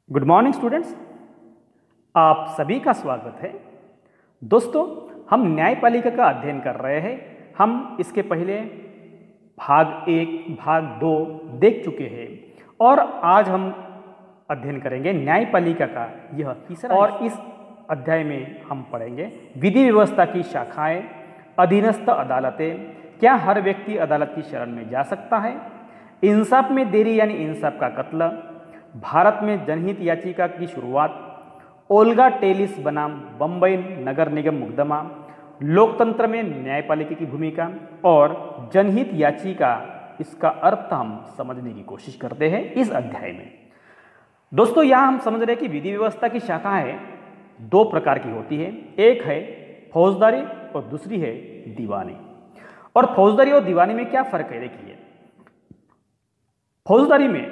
Good morning students, आप सभी का स्वागत है। दोस्तों, हम न्यायपालिका का अध्ययन कर रहे हैं। हम इसके पहले भाग 1, भाग 2 देख चुके हैं और आज हम अध्ययन करेंगे न्यायपालिका का यह तीसरा। और इस अध्याय में हम पढ़ेंगे विधि व्यवस्था की शाखाएं, अधीनस्थ अदालतें, क्या हर व्यक्ति अदालत की शरण में जा सकता है, इंसाफ में देरी यानी इंसाफ का कत्ल, भारत में जनहित याचिका की शुरुआत, ओल्गा टेलिस बनाम बंबई नगर निगम मुकदमा, लोकतंत्र में न्यायपालिका की भूमिका और जनहित याचिका, इसका अर्थ हम समझने की कोशिश करते हैं इस अध्याय में। दोस्तों, यहाँ हम समझ रहे हैं कि विधि व्यवस्था की शाखाएं दो प्रकार की होती है। एक है फौजदारी और दूसरी है दीवानी। और फौजदारी और दीवानी में क्या फर्क है, देखिए। फौजदारी में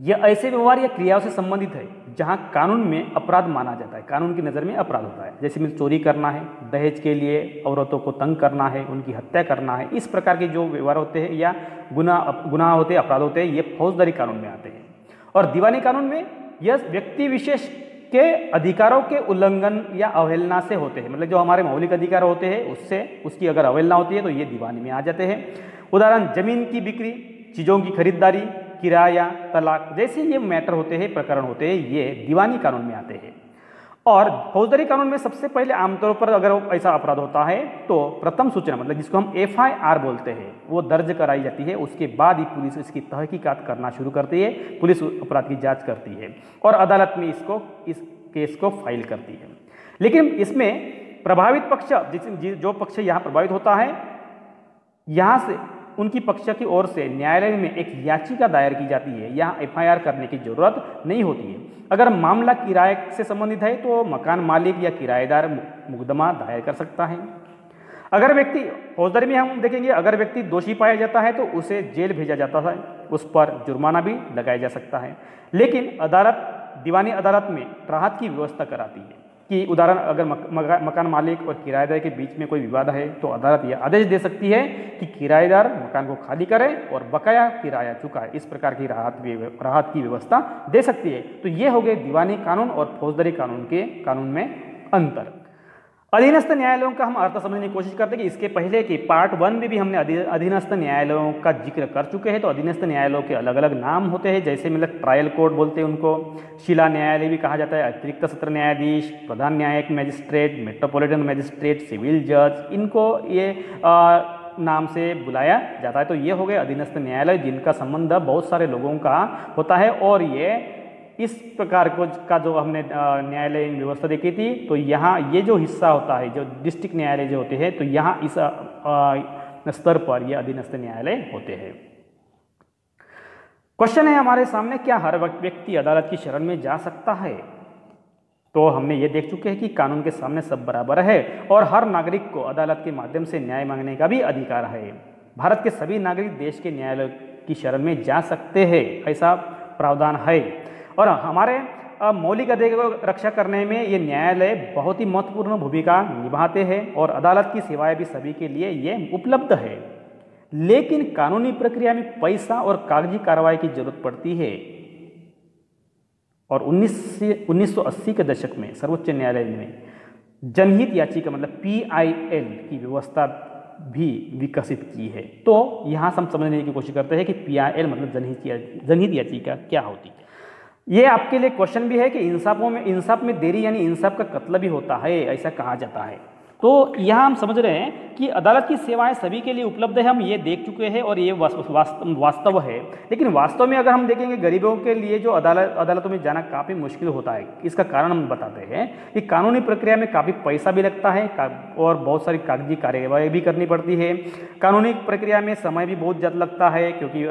यह ऐसे व्यवहार या क्रियाओं से संबंधित है जहां कानून में अपराध माना जाता है, कानून की नज़र में अपराध होता है। जैसे में चोरी करना है, दहेज के लिए औरतों को तंग करना है, उनकी हत्या करना है, इस प्रकार के जो व्यवहार होते हैं या गुनाह होते हैं, अपराध होते हैं, ये फौजदारी कानून में आते हैं। और दीवानी कानून में यह व्यक्ति विशेष के अधिकारों के उल्लंघन या अवहेलना से होते हैं। मतलब जो हमारे मौलिक अधिकार होते हैं उससे उसकी अगर अवहेलना होती है तो ये दीवानी में आ जाते हैं। उदाहरण, जमीन की बिक्री, चीज़ों की खरीदारी, किराया, तलाक जैसे ये मैटर होते हैं, प्रकरण होते हैं, ये दीवानी कानून में आते हैं। और फौजदारी कानून में सबसे पहले आमतौर पर अगर ऐसा अपराध होता है तो प्रथम सूचना, मतलब जिसको हम FIR बोलते हैं, वो दर्ज कराई जाती है। उसके बाद ही पुलिस इसकी तहकीकात करना शुरू करती है, पुलिस अपराध की जांच करती है और अदालत में इस केस को फाइल करती है। लेकिन इसमें प्रभावित पक्ष, जो पक्ष यहाँ प्रभावित होता है, यहाँ से उनकी पक्ष की ओर से न्यायालय में एक याचिका दायर की जाती है। यहाँ FIR करने की जरूरत नहीं होती है। अगर मामला किराए से संबंधित है तो मकान मालिक या किराएदार मुकदमा दायर कर सकता है। अगर व्यक्ति, फौजदारी में हम देखेंगे, अगर व्यक्ति दोषी पाया जाता है तो उसे जेल भेजा जाता है, उस पर जुर्माना भी लगाया जा सकता है। लेकिन अदालत, दीवानी अदालत में राहत की व्यवस्था कराती है कि उदाहरण, अगर मकान मालिक और किराएदार के बीच में कोई विवाद है तो अदालत यह आदेश दे सकती है कि किराएदार मकान को खाली करे और बकाया किराया चुकाए। इस प्रकार की राहत की व्यवस्था दे सकती है। तो ये हो गए दीवानी कानून और फौजदारी कानून में अंतर। अधीनस्थ न्यायालयों का हम अर्थ समझने की कोशिश करते हैं कि इसके पहले की पार्ट 1 में भी हमने अधीनस्थ न्यायालयों का जिक्र कर चुके हैं। तो अधीनस्थ न्यायालयों के अलग अलग नाम होते हैं, जैसे मतलब ट्रायल कोर्ट बोलते हैं उनको, शिला न्यायालय भी कहा जाता है, अतिरिक्त सत्र न्यायाधीश, प्रधान न्यायिक मजिस्ट्रेट, मेट्रोपॉलिटन मजिस्ट्रेट, सिविल जज, इनको ये नाम से बुलाया जाता है। तो ये हो गए अधीनस्थ न्यायालय जिनका संबंध बहुत सारे लोगों का होता है। और ये इस प्रकार का जो हमने न्यायालय व्यवस्था देखी थी, तो यहाँ ये जो हिस्सा होता है, जो डिस्ट्रिक्ट न्यायालय जो होते हैं, तो यहाँ इस स्तर पर ये अधीनस्थ न्यायालय होते हैं। क्वेश्चन है हमारे सामने, क्या हर व्यक्ति अदालत की शरण में जा सकता है? तो हमने ये देख चुके हैं कि कानून के सामने सब बराबर है और हर नागरिक को अदालत के माध्यम से न्याय मांगने का भी अधिकार है। भारत के सभी नागरिक देश के न्यायालय की शरण में जा सकते हैं, ऐसा प्रावधान है। और हमारे मौलिक अधिकारों की रक्षा करने में ये न्यायालय बहुत ही महत्वपूर्ण भूमिका निभाते हैं और अदालत की सेवाएं भी सभी के लिए ये उपलब्ध है। लेकिन कानूनी प्रक्रिया में पैसा और कागजी कार्रवाई की जरूरत पड़ती है। और 1980 के दशक में सर्वोच्च न्यायालय में जनहित याचिका, मतलब PIL की व्यवस्था भी विकसित की है। तो यहाँ हम समझने की कोशिश करते हैं कि PIL मतलब जनहित याचिका क्या होती है। ये आपके लिए क्वेश्चन भी है कि इंसाफ में देरी यानी इंसाफ का कत्ल भी होता है, ऐसा कहा जाता है। तो यहाँ हम समझ रहे हैं कि अदालत की सेवाएं सभी के लिए उपलब्ध है, हम ये देख चुके हैं और ये वास्तव है। लेकिन वास्तव में अगर हम देखेंगे, गरीबों के लिए जो अदालतों में जाना काफ़ी मुश्किल होता है। इसका कारण हम बताते हैं कि कानूनी प्रक्रिया में काफ़ी पैसा भी लगता है और बहुत सारी कागजी कार्यवाही भी करनी पड़ती है। कानूनी प्रक्रिया में समय भी बहुत ज़्यादा लगता है क्योंकि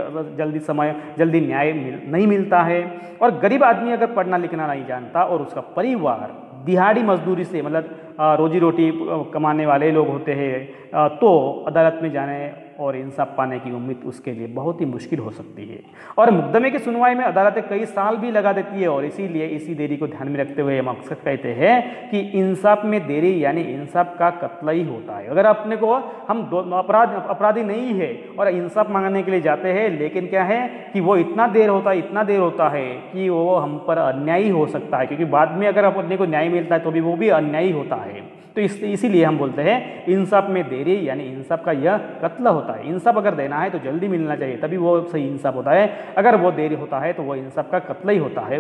जल्दी न्याय नहीं मिलता है। और गरीब आदमी अगर पढ़ना लिखना नहीं जानता और उसका परिवार दिहाड़ी मजदूरी से, मतलब रोजी रोटी कमाने वाले लोग होते हैं, तो अदालत में जाने और इंसाफ पाने की उम्मीद उसके लिए बहुत ही मुश्किल हो सकती है। और मुकदमे की सुनवाई में अदालतें कई साल भी लगा देती है और इसीलिए इसी देरी को ध्यान में रखते हुए हम अक्सर कहते हैं कि इंसाफ में देरी यानी इंसाफ का कत्ल ही होता है। अगर अपने को हम अपराधी नहीं है और इंसाफ मांगने के लिए जाते हैं, लेकिन क्या है कि वो इतना देर होता है कि वो हम पर अन्यायी हो सकता है, क्योंकि बाद में अगर अपने को न्याय मिलता है तो भी वो भी अन्यायी होता है। तो इसीलिए हम बोलते हैं इंसाफ में देरी यानी इंसाफ का यह कत्ल होता है। इंसाफ अगर देना है तो जल्दी मिलना चाहिए, तभी वो सही इंसाफ होता है। अगर वो देरी होता है तो वो इंसाफ का कत्ल ही होता है,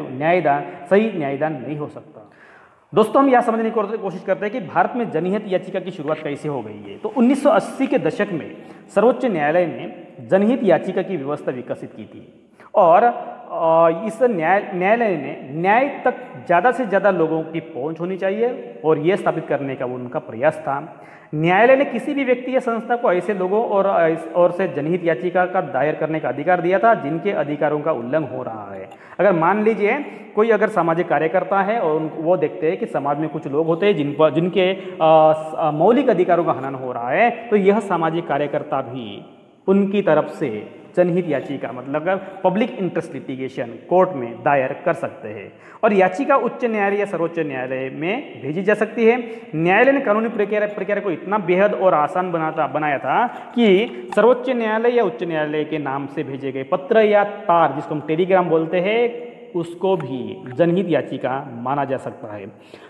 सही न्यायदान नहीं हो सकता। दोस्तों, हम यह समझने की कोशिश करते हैं कि भारत में जनहित याचिका की शुरुआत कैसे हो गई है। तो 1980 के दशक में सर्वोच्च न्यायालय ने जनहित याचिका की व्यवस्था विकसित की थी और इस न्यायालय ने न्याय तक ज़्यादा से ज़्यादा लोगों की पहुंच होनी चाहिए और यह स्थापित करने का उनका प्रयास था। न्यायालय ने किसी भी व्यक्ति या संस्था को ऐसे लोगों और से जनहित याचिका का दायर करने का अधिकार दिया था जिनके अधिकारों का उल्लंघन हो रहा है। अगर मान लीजिए कोई अगर सामाजिक कार्यकर्ता है और वो देखते हैं कि समाज में कुछ लोग होते हैं जिनके मौलिक अधिकारों का हनन हो रहा है, तो यह सामाजिक कार्यकर्ता भी उनकी तरफ से जनहित याचिका मतलब पब्लिक इंटरेस्ट लिटिगेशन कोर्ट में दायर कर सकते हैं और याचिका उच्च न्यायालय या सर्वोच्च न्यायालय में भेजी जा सकती है। न्यायालय ने कानूनी प्रक्रिया को इतना बेहद और आसान बनाया था कि सर्वोच्च न्यायालय या उच्च न्यायालय के नाम से भेजे गए पत्र या तार, जिसको हम टेलीग्राम बोलते हैं, उसको भी जनहित याचिका माना जा सकता है।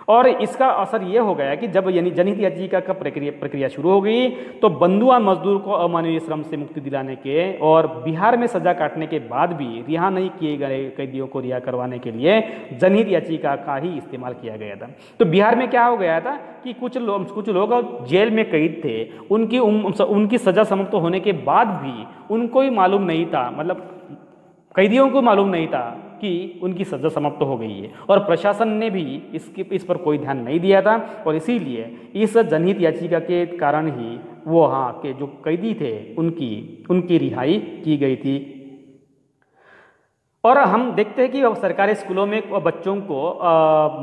और इसका असर यह हो गया कि जब यानी जनहित याचिका का प्रक्रिया शुरू हो गई तो बंधुआ मजदूर को अमानवीय श्रम से मुक्ति दिलाने के और बिहार में सजा काटने के बाद भी रिहा नहीं किए गए कैदियों को रिहा करवाने के लिए जनहित याचिका का ही इस्तेमाल किया गया था। तो बिहार में क्या हो गया था कि कुछ लोग जेल में कैद थे, उनकी सजा समाप्त होने के बाद भी उनको ही मालूम नहीं था, मतलब कैदियों को मालूम नहीं था कि उनकी सजा समाप्त हो गई है और प्रशासन ने भी इस पर कोई ध्यान नहीं दिया था और इसीलिए इस जनहित याचिका के कारण ही वो वहाँ के जो कैदी थे उनकी रिहाई की गई थी। और हम देखते हैं कि अब सरकारी स्कूलों में बच्चों को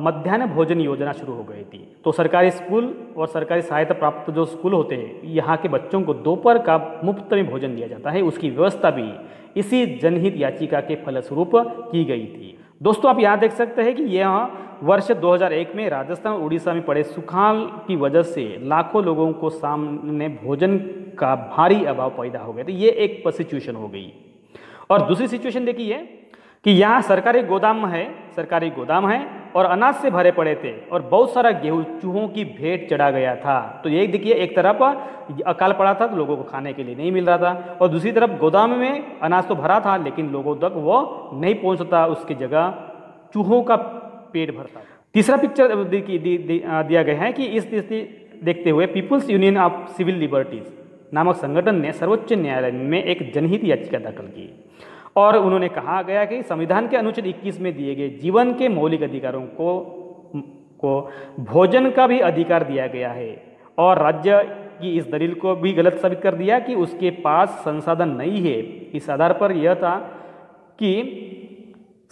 मध्याह्न भोजन योजना शुरू हो गई थी। तो सरकारी स्कूल और सरकारी सहायता प्राप्त जो स्कूल होते हैं, यहाँ के बच्चों को दोपहर का मुफ्त में भोजन दिया जाता है, उसकी व्यवस्था भी इसी जनहित याचिका के फलस्वरूप की गई थी। दोस्तों, आप यहाँ देख सकते हैं कि यह वर्ष 2001 में राजस्थान और उड़ीसा में पड़े सुखाड़ की वजह से लाखों लोगों को सामने भोजन का भारी अभाव पैदा हो गया। तो ये एक सिचुएशन हो गई। और दूसरी सिचुएशन देखिए कि यहाँ सरकारी गोदाम है और अनाज से भरे पड़े थे और बहुत सारा गेहूं चूहों की भेंट चढ़ा गया था। तो ये देखिए, एक तरफ अकाल पड़ा था तो लोगों को खाने के लिए नहीं मिल रहा था और दूसरी तरफ गोदाम में अनाज तो भरा था लेकिन लोगों तक वो नहीं पहुंचता, उसकी जगह चूहों का पेट भरता। तीसरा पिक्चर दिया गया है कि इस देखते हुए people's union of civil liberties नामक संगठन ने सर्वोच्च न्यायालय में एक जनहित याचिका दाखिल की और उन्होंने कहा गया कि संविधान के अनुच्छेद 21 में दिए गए जीवन के मौलिक अधिकारों को भोजन का भी अधिकार दिया गया है और राज्य की इस दलील को भी गलत साबित कर दिया कि उसके पास संसाधन नहीं है। इस आधार पर यह था कि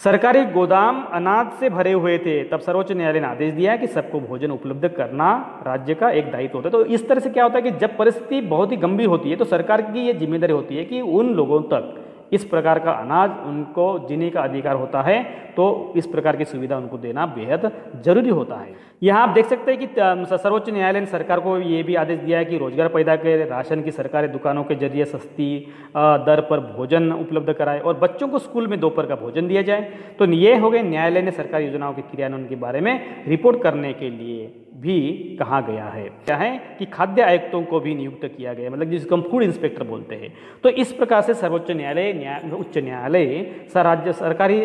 सरकारी गोदाम अनाज से भरे हुए थे, तब सर्वोच्च न्यायालय ने आदेश दिया कि सबको भोजन उपलब्ध करना राज्य का एक दायित्व होता है। तो इस तरह से क्या होता है कि जब परिस्थिति बहुत ही गंभीर होती है तो सरकार की ये जिम्मेदारी होती है कि उन लोगों तक इस प्रकार का अनाज, उनको जीने का अधिकार होता है, तो इस प्रकार की सुविधा उनको देना बेहद जरूरी होता है। यहाँ आप देख सकते हैं कि सर्वोच्च न्यायालय ने सरकार को ये भी आदेश दिया है कि रोजगार पैदा करे, राशन की सरकारी दुकानों के जरिए सस्ती दर पर भोजन उपलब्ध कराए और बच्चों को स्कूल में दोपहर का भोजन दिया जाए। तो ये हो गए न्यायालय ने सरकारी योजनाओं के क्रियान्वयन के बारे में रिपोर्ट करने के लिए भी कहा गया है। क्या है कि खाद्य आयुक्तों को भी नियुक्त किया गया, मतलब जिसको हम फूड इंस्पेक्टर बोलते हैं। तो इस प्रकार से सर्वोच्च न्यायालय उच्च न्यायालय सरकारी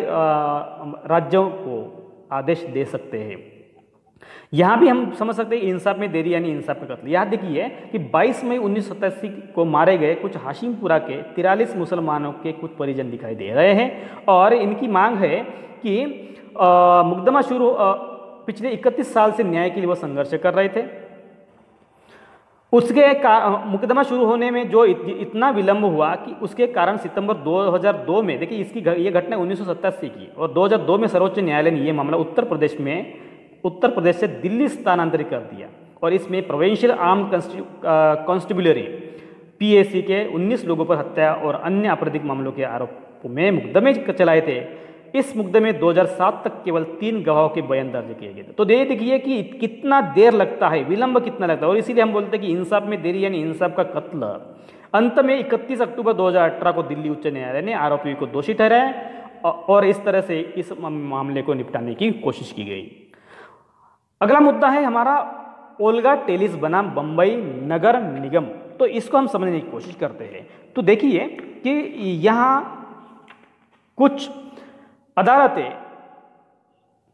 राज्यों को आदेश दे सकते हैं। यहाँ भी हम समझ सकते हैं इंसाफ में देरी यानी इंसाफ में कत्ल। यहाँ देखिए कि 22 मई 1987 को मारे गए कुछ हाशिमपुरा के 43 मुसलमानों के कुछ परिजन दिखाई दे रहे हैं और इनकी मांग है कि मुकदमा शुरू पिछले 31 साल से न्याय के लिए वो संघर्ष कर रहे थे। उसके मुकदमा शुरू होने में जो इतना विलंब हुआ कि उसके कारण सितंबर 2002 में, देखिए ये घटना 1987 की, और 2002 में सर्वोच्च न्यायालय ने यह मामला उत्तर प्रदेश से दिल्ली स्थानांतरित कर दिया और इसमें प्रोविंशियल आर्म कॉन्स्टिब्यूलरी पीएसी के 19 लोगों पर हत्या और अन्य आपराधिक मामलों के आरोपों में मुकदमे चलाए थे। इस मुकदमे 2007 तक केवल 3 गवाहों के बयान दर्ज किए गए थे। तो देखिए कि कितना देर लगता है, विलंब कितना लगता है, और इसीलिए हम बोलते हैं कि इंसाफ में देरी यानी इंसाफ का कत्ल। अंत में 31 अक्टूबर 2018 को दिल्ली उच्च न्यायालय ने आरोपी को दोषी ठहराया और इस तरह से इस मामले को निपटाने की कोशिश की गई। अगला मुद्दा है हमारा ओल्गा टेलिस बनाम बंबई नगर निगम। तो इसको हम समझने की कोशिश करते हैं। तो देखिए कि यहाँ कुछ अदालतें,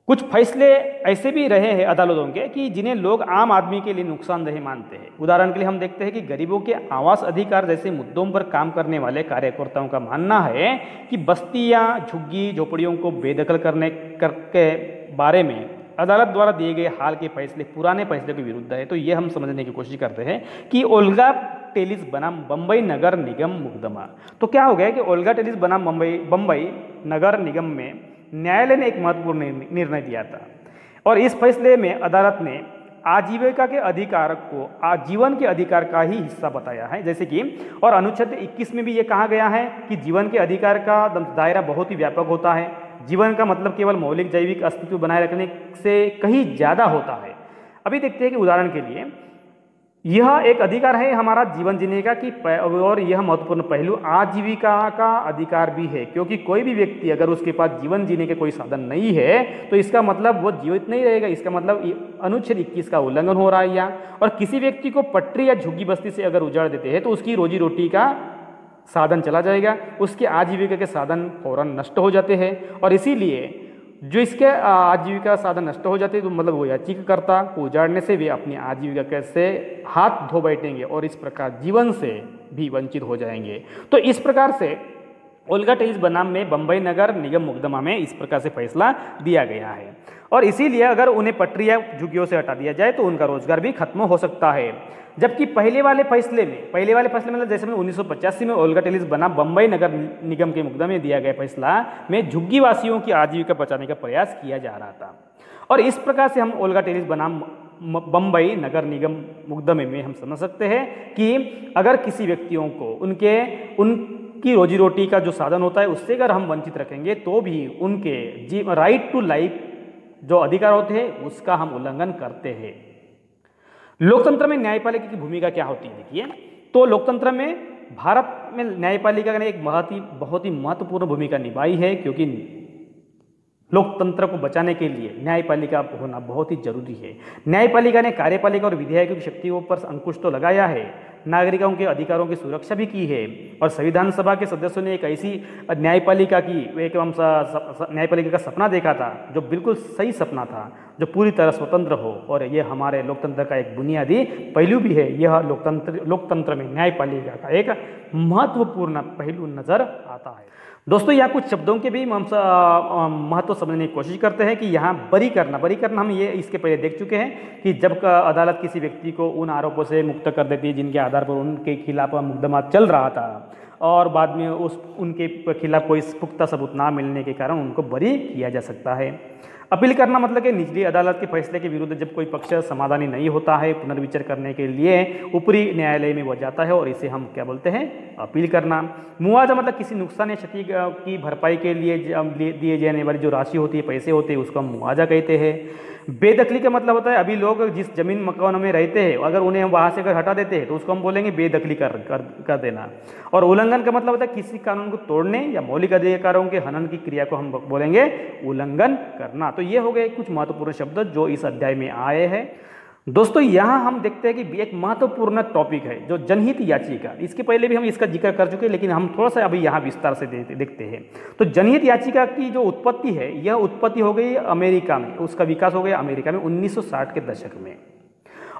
कुछ फैसले ऐसे भी रहे हैं अदालतों के कि जिन्हें लोग आम आदमी के लिए नुकसानदेह मानते हैं। उदाहरण के लिए हम देखते हैं कि गरीबों के आवास अधिकार जैसे मुद्दों पर काम करने वाले कार्यकर्ताओं का मानना है कि बस्तियां, झुग्गी झोपड़ियों को बेदखल करने के बारे में अदालत द्वारा दिए गए हाल के फैसले पुराने फैसले के विरुद्ध है। तो ये हम समझने की कोशिश करते हैं कि ओल्गा टेलिस बनाम बंबई नगर निगम मुकदमा। तो क्या हो गया कि ओल्गा टेलिस बनाम बंबई नगर निगम में न्यायालय ने एक महत्वपूर्ण निर्णय दिया था और इस फैसले में अदालत ने आजीविका के अधिकार को आजीवन के अधिकार का ही हिस्सा बताया है। जैसे कि और अनुच्छेद 21 में भी ये कहा गया है कि जीवन के अधिकार का दायरा बहुत ही व्यापक होता है। जीवन का मतलब केवल मौलिक जैविक अस्तित्व बनाए रखने से कहीं ज़्यादा होता है। अभी देखते हैं कि उदाहरण के लिए यह एक अधिकार है हमारा जीवन जीने का कि और यह महत्वपूर्ण पहलू आजीविका का अधिकार भी है, क्योंकि कोई भी व्यक्ति अगर उसके पास जीवन जीने के कोई साधन नहीं है तो इसका मतलब वो जीवित नहीं रहेगा। इसका मतलब अनुच्छेद 21 का उल्लंघन हो रहा है यहाँ। और किसी व्यक्ति को पटरी या झुग्गी बस्ती से अगर उजाड़ देते हैं तो उसकी रोजी रोटी का साधन चला जाएगा, उसके आजीविका के साधन फौरन नष्ट हो जाते हैं। और इसीलिए जो इसके आजीविका साधन नष्ट हो जाते हैं तो मतलब वो याचिकाकर्ता को उजाड़ने से वे अपनी आजीविका से हाथ धो बैठेंगे और इस प्रकार जीवन से भी वंचित हो जाएंगे। तो इस प्रकार से ओल्गा टेलिस बनाम में बंबई नगर निगम मुकदमा में इस प्रकार से फैसला दिया गया है। और इसीलिए अगर उन्हें पटरी या झुग्गियों से हटा दिया जाए तो उनका रोजगार भी खत्म हो सकता है। जबकि पहले वाले फैसले मतलब जैसे 1985 में ओल्गा टेलिस बनाम बंबई नगर निगम के मुकदमे में दिया गया फैसला में झुग्गी वासियों की आजीविका बचाने का प्रयास किया जा रहा था। और इस प्रकार से हम ओल्गा टेलिस बनाम बंबई नगर निगम मुकदमे में हम समझ सकते हैं कि अगर किसी व्यक्तियों को उनकी रोजी रोटी का जो साधन होता है उससे अगर हम वंचित रखेंगे तो भी उनके राइट टू लाइफ जो अधिकार होते हैं उसका हम उल्लंघन करते हैं। लोकतंत्र में न्यायपालिका की भूमिका क्या होती है? देखिए, तो लोकतंत्र में भारत में न्यायपालिका ने एक बहुत ही महत्वपूर्ण भूमिका निभाई है, क्योंकि लोकतंत्र को बचाने के लिए न्यायपालिका होना बहुत ही जरूरी है। न्यायपालिका ने कार्यपालिका और विधायकों की शक्तियों पर अंकुश तो लगाया है, नागरिकों के अधिकारों की सुरक्षा भी की है। और संविधान सभा के सदस्यों ने एक ऐसी न्यायपालिका का सपना देखा था जो बिल्कुल सही सपना था, जो पूरी तरह स्वतंत्र हो। और ये हमारे लोकतंत्र का एक बुनियादी पहलू भी है। यह लोकतंत्र में न्यायपालिका का एक महत्वपूर्ण पहलू नजर आता है। दोस्तों, यहाँ कुछ शब्दों के भी हम महत्व समझने की कोशिश करते हैं कि यहाँ बरी करना हम ये इसके पहले देख चुके हैं कि जब अदालत किसी व्यक्ति को उन आरोपों से मुक्त कर देती है जिनके आधार पर उनके खिलाफ मुकदमा चल रहा था और बाद में उनके खिलाफ कोई पुख्ता सबूत ना मिलने के कारण उनको बरी किया जा सकता है। अपील करना मतलब कि निचली अदालत के फैसले के विरुद्ध जब कोई पक्ष समाधानी नहीं होता है, पुनर्विचार करने के लिए ऊपरी न्यायालय में वो जाता है और इसे हम क्या बोलते हैं? अपील करना। मुआवजा मतलब किसी नुकसान या क्षति की भरपाई के लिए दिए जाने वाली जो राशि होती है, पैसे होते हैं, उसको हम मुआवजा कहते हैं। बेदखली का मतलब होता है अभी लोग जिस जमीन मकानों में रहते हैं अगर उन्हें हम वहाँ से अगर हटा देते हैं तो उसको हम बोलेंगे बेदखली कर देना। और उल्लंघन का मतलब होता है किसी कानून को तोड़ने या मौलिक अधिकारों के हनन की क्रिया को हम बोलेंगे उल्लंघन करना। तो ये हो गए कुछ महत्वपूर्ण शब्द जो इस अध्याय में आए हैं। दोस्तों, यहाँ हम देखते हैं कि एक महत्वपूर्ण टॉपिक है जो जनहित याचिका। इसके पहले भी हम इसका जिक्र कर चुके हैं लेकिन हम थोड़ा सा अभी यहाँ विस्तार से देखते हैं। तो जनहित याचिका की जो उत्पत्ति है यह उत्पत्ति हो गई अमेरिका में, उसका विकास हो गया अमेरिका में 1960 के दशक में।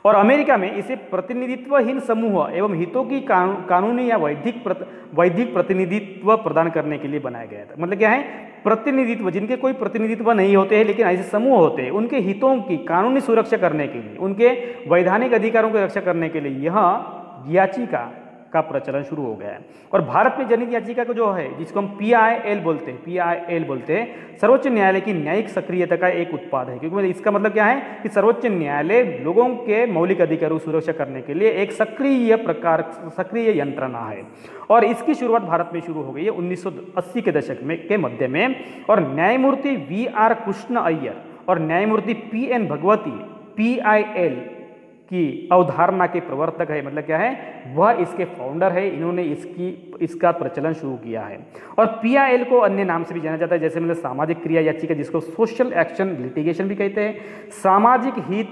और अमेरिका में इसे प्रतिनिधित्वहीन समूह एवं हितों की कानूनी या वैधिक प्रतिनिधित्व प्रदान करने के लिए बनाया गया था। मतलब क्या है? प्रतिनिधित्व, जिनके कोई प्रतिनिधित्व नहीं होते हैं लेकिन ऐसे समूह होते हैं, उनके हितों की कानूनी सुरक्षा करने के लिए, उनके वैधानिक अधिकारों की रक्षा करने के लिए यह याचिका का प्रचलन शुरू हो गया है। और भारत में जनहित याचिका को जो है, जिसको हम PIL बोलते हैं, सर्वोच्च न्यायालय की न्यायिक सक्रियता का एक उत्पाद है। क्योंकि इसका मतलब क्या है कि सर्वोच्च न्यायालय लोगों के मौलिक अधिकारों की सुरक्षा करने के लिए एक सक्रिय यंत्रणा है। और इसकी शुरुआत भारत में शुरू हो गई है 1980 के दशक में के मध्य में। और न्यायमूर्ति VR कृष्ण अय्यर और न्यायमूर्ति PN भगवती PIL की अवधारणा के प्रवर्तक है, मतलब क्या है, वह इसके फाउंडर है। इन्होंने इसका प्रचलन शुरू किया है। और PIL को अन्य नाम से भी जाना जाता है, जैसे मतलब सामाजिक क्रिया याचिका, जिसको सोशल एक्शन लिटिगेशन भी कहते हैं, सामाजिक हित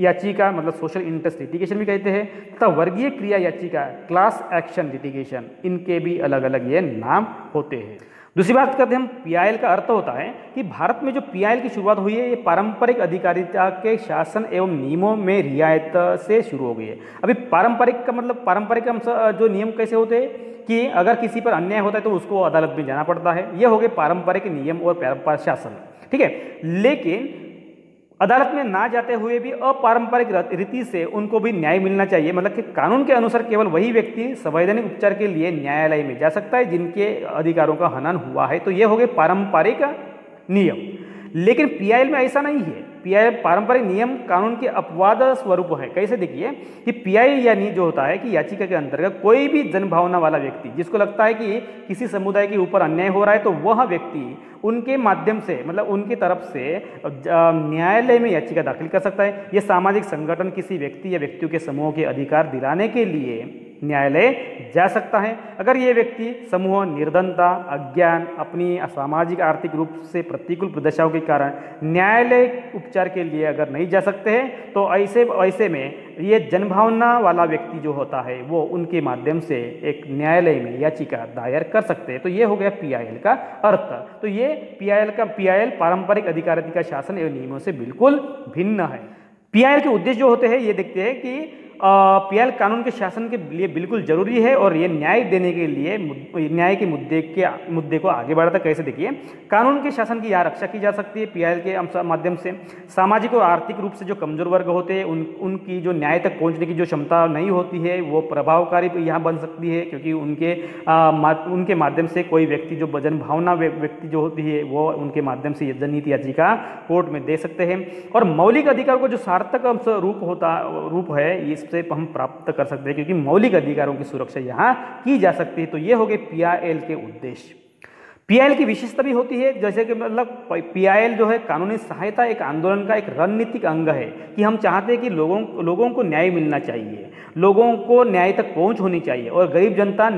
याचिका मतलब सोशल इंटरेस्ट लिटिगेशन भी कहते हैं, तथा वर्गीय क्रिया याचिका क्लास एक्शन लिटिगेशन, इनके भी अलग अलग ये नाम होते हैं। दूसरी बात करते हैं हम PIL का अर्थ होता है कि भारत में जो PIL की शुरुआत हुई है, ये पारंपरिक अधिकारिता के शासन एवं नियमों में रियायत से शुरू हो गई है। अभी पारंपरिक का मतलब, पारंपरिक जो नियम कैसे होते हैं कि अगर किसी पर अन्याय होता है तो उसको अदालत में जाना पड़ता है, ये हो गए पारंपरिक नियम और पारंपरिक शासन, ठीक है। लेकिन अदालत में ना जाते हुए भी अपारंपरिक रीति से उनको भी न्याय मिलना चाहिए, मतलब कि कानून के अनुसार केवल वही व्यक्ति संवैधानिक उपचार के लिए न्यायालय में जा सकता है जिनके अधिकारों का हनन हुआ है। तो ये हो गए पारंपरिक नियम। लेकिन PIL में ऐसा नहीं है। PIL पारंपरिक नियम कानून के अपवाद स्वरूप है। कैसे देखिए कि PIL यानी जो होता है कि याचिका के अंतर्गत कोई भी जनभावना वाला व्यक्ति जिसको लगता है कि किसी समुदाय के ऊपर अन्याय हो रहा है, तो वह व्यक्ति उनके माध्यम से मतलब उनकी तरफ से न्यायालय में याचिका दाखिल कर सकता है। यह सामाजिक संगठन किसी व्यक्ति या व्यक्तियों के समूह के अधिकार दिलाने के लिए न्यायालय जा सकता है। अगर ये व्यक्ति समूह निर्धनता, अज्ञान, अपनी सामाजिक आर्थिक रूप से प्रतिकूल प्रदशाओं के कारण न्यायालय उपचार के लिए अगर नहीं जा सकते हैं, तो ऐसे में ये जनभावना वाला व्यक्ति जो होता है वो उनके माध्यम से एक न्यायालय में याचिका दायर कर सकते हैं। तो ये हो गया PIL का अर्थ। तो ये PIL पारंपरिक अधिकारिता शासन एवं नियमों से बिल्कुल भिन्न है। PIL के उद्देश्य जो होते हैं ये देखते हैं कि PIL कानून के शासन के लिए बिल्कुल जरूरी है और ये न्याय देने के लिए न्याय के मुद्दे को आगे बढ़ाता। कैसे देखिए, कानून के शासन की यहाँ रक्षा की जा सकती है PIL के माध्यम से। सामाजिक और आर्थिक रूप से जो कमजोर वर्ग होते हैं उनकी जो न्याय तक पहुँचने की जो क्षमता नहीं होती है वो प्रभावकारी यहाँ बन सकती है, क्योंकि उनके माध्यम से कोई व्यक्ति जो जनभावना व्यक्ति जो होती है वो उनके माध्यम से जनहित याचिका कोर्ट में दे सकते हैं। और मौलिक अधिकार को जो सार्थक रूप है से हम प्राप्त कर सकते हैं, क्योंकि मौलिक अधिकारों की सुरक्षा यहाँ की जा सकती है। तो ये हो गए PIL के उद्देश्य। PIL की विशेषता भी होती है, जैसे कि मतलब PIL जो है कानूनी सहायता एक आंदोलन का एक रणनीतिक अंग है कि हम चाहते हैं कि लोगों को न्याय मिलना चाहिए, लोगों को न्याय तक पहुंच होनी चाहिए और गरीब जनता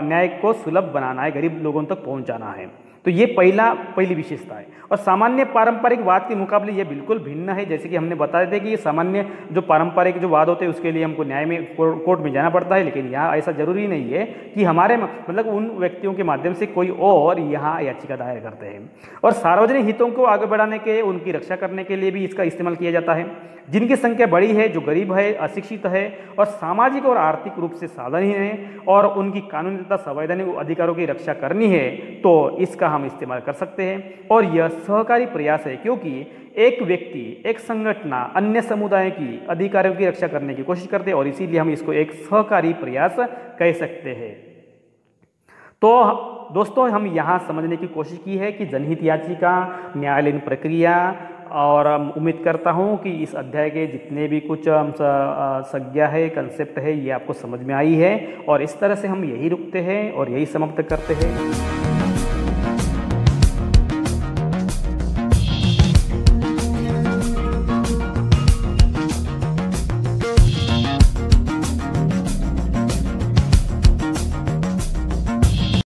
न्याय को सुलभ बनाना है, गरीब लोगों तक पहुंचाना है। तो ये पहली विशेषता है। और सामान्य पारंपरिक वाद के मुकाबले ये बिल्कुल भिन्न है। जैसे कि हमने बताया था कि ये सामान्य जो पारंपरिक जो वाद होते हैं उसके लिए हमको न्याय में कोर्ट में जाना पड़ता है, लेकिन यहाँ ऐसा जरूरी नहीं है कि हमारे मतलब उन व्यक्तियों के माध्यम से कोई और यहाँ याचिका दायर करते हैं। और सार्वजनिक हितों को आगे बढ़ाने के, उनकी रक्षा करने के लिए भी इसका इस्तेमाल किया जाता है। जिनकी संख्या बड़ी है, जो गरीब है, अशिक्षित है और सामाजिक और आर्थिक रूप से साधनहीन है और उनकी कानूनी तथा संवैधानिक अधिकारों की रक्षा करनी है, तो इसका हम इस्तेमाल कर सकते हैं। और यह सहकारी प्रयास है, क्योंकि एक व्यक्ति, एक संगठन अन्य समुदाय की अधिकारों की रक्षा करने की कोशिश करते हैं और इसीलिए हम इसको एक सहकारी प्रयास कह सकते हैं। तो दोस्तों, हम यहाँ समझने की कोशिश की है कि जनहित याचिका, न्यायालयीन प्रक्रिया, और उम्मीद करता हूँ कि इस अध्याय के जितने भी कुछ संज्ञा है, कंसेप्ट है, ये आपको समझ में आई है। और इस तरह से हम यही रुकते हैं और यही समाप्त करते हैं।